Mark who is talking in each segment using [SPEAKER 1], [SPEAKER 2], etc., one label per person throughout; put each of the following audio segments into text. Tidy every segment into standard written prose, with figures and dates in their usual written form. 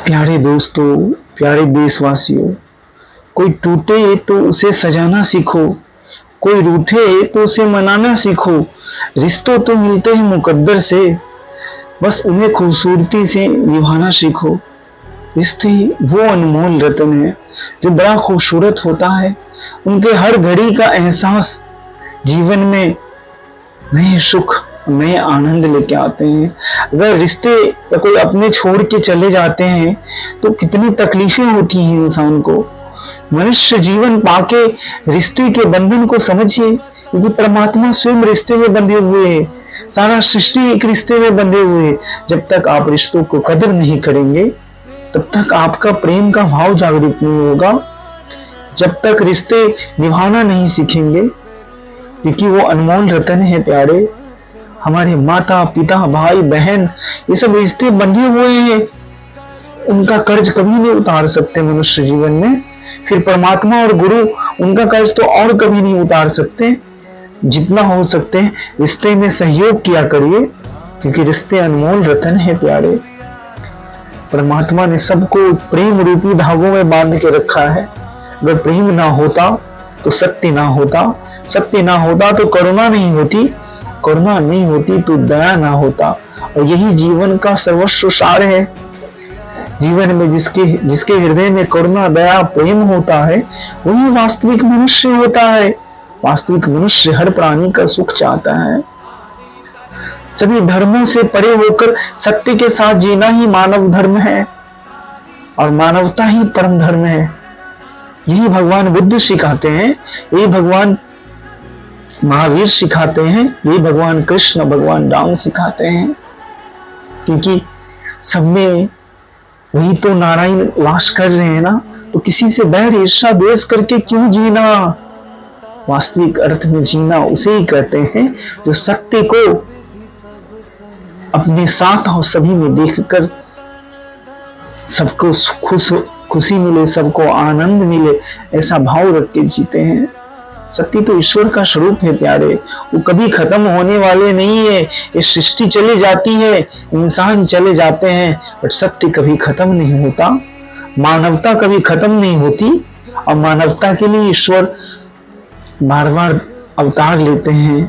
[SPEAKER 1] प्यारे दोस्तों, प्यारे देशवासियों, कोई टूटे तो उसे सजाना सीखो, कोई रूठे तो उसे मनाना सीखो। रिश्तों तो मिलते हैं मुकद्दर से, बस उन्हें खूबसूरती से निभाना सीखो। रिश्ते वो अनमोल रत्न है जो बड़ा खूबसूरत होता है। उनके हर घड़ी का एहसास जीवन में नए सुख, नए आनंद लेके आते हैं। अगर रिश्ते या कोई अपने छोड़ के चले जाते हैं तो कितनी तकलीफें होती हैं इंसान को। मनुष्य जीवन पाके रिश्ते के बंधन को समझिए, क्योंकि परमात्मा स्वयं रिश्ते में बंधे हुए हैं। सारा सृष्टि एक रिश्ते में बंधे हुए हैं। जब तक आप रिश्तों को कदर नहीं करेंगे तब तक आपका प्रेम का भाव जागृत नहीं होगा। जब तक रिश्ते निभाना नहीं सीखेंगे, क्योंकि वो अनमोल रतन है प्यारे। हमारे माता पिता भाई बहन ये सब रिश्ते बंधे हुए हैं, उनका कर्ज कभी नहीं उतार सकते मनुष्य जीवन में। फिर परमात्मा और गुरु उनका कर्ज तो और कभी नहीं उतार सकते। जितना हो सकते हैं रिश्ते में सहयोग किया करिए, क्योंकि रिश्ते अनमोल रतन है प्यारे। परमात्मा ने सबको प्रेम रूपी धागों में बांध के रखा है। अगर प्रेम ना होता तो सत्य ना होता, सत्य ना होता तो करुणा नहीं होती, करुणा नहीं होती तो दया ना होता। और यही जीवन का सर्वस्व सार है। जीवन में जिसके हृदय में करुणा दया प्रेम होता है वही वास्तविक मनुष्य होता है। वास्तविक मनुष्य हर प्राणी का सुख चाहता है। सभी धर्मों से परे होकर सत्य के साथ जीना ही मानव धर्म है, और मानवता ही परम धर्म है। यही भगवान बुद्ध सिखाते हैं, यही भगवान महावीर सिखाते हैं, यही भगवान कृष्ण भगवान राम सिखाते हैं। क्योंकि सब में वही तो नारायण वास कर रहे हैं ना, तो किसी से बैर ईर्ष्या द्वेष करके क्यों जीना। वास्तविक अर्थ में जीना उसे ही कहते हैं जो सत्य को अपने साथ और सभी में देखकर सबको खुशी मिले, सबको आनंद मिले, ऐसा भाव रख के जीते हैं। सत्य तो ईश्वर का स्वरूप है प्यारे, वो कभी खत्म होने वाले नहीं है। ये सृष्टि चली जाती है, इंसान चले जाते हैं, बट सत्य कभी खत्म नहीं होता। मानवता कभी खत्म नहीं होती, और मानवता के लिए ईश्वर बार बार अवतार लेते हैं,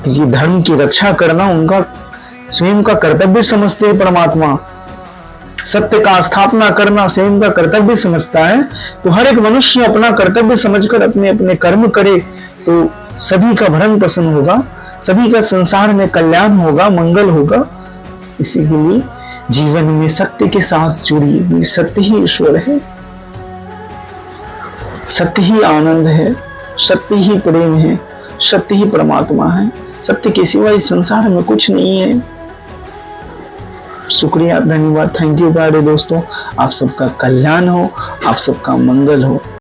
[SPEAKER 1] क्योंकि धर्म की रक्षा करना उनका स्वयं का कर्तव्य समझते हैं परमात्मा। सत्य का स्थापना करना स्वयं का कर्तव्य समझता है। तो हर एक मनुष्य अपना कर्तव्य समझकर अपने अपने कर्म करे तो सभी का भरण पोषण होगा, सभी का संसार में कल्याण होगा, मंगल होगा। इसी के लिए जीवन में सत्य के साथ जुड़िए। सत्य ही ईश्वर है, सत्य ही आनंद है, सत्य ही प्रेम है, सत्य ही परमात्मा है। सत्य के सिवा इस संसार में कुछ नहीं है। शुक्रिया, धन्यवाद, थैंक यू प्यारे दोस्तों। आप सबका कल्याण हो, आप सबका मंगल हो।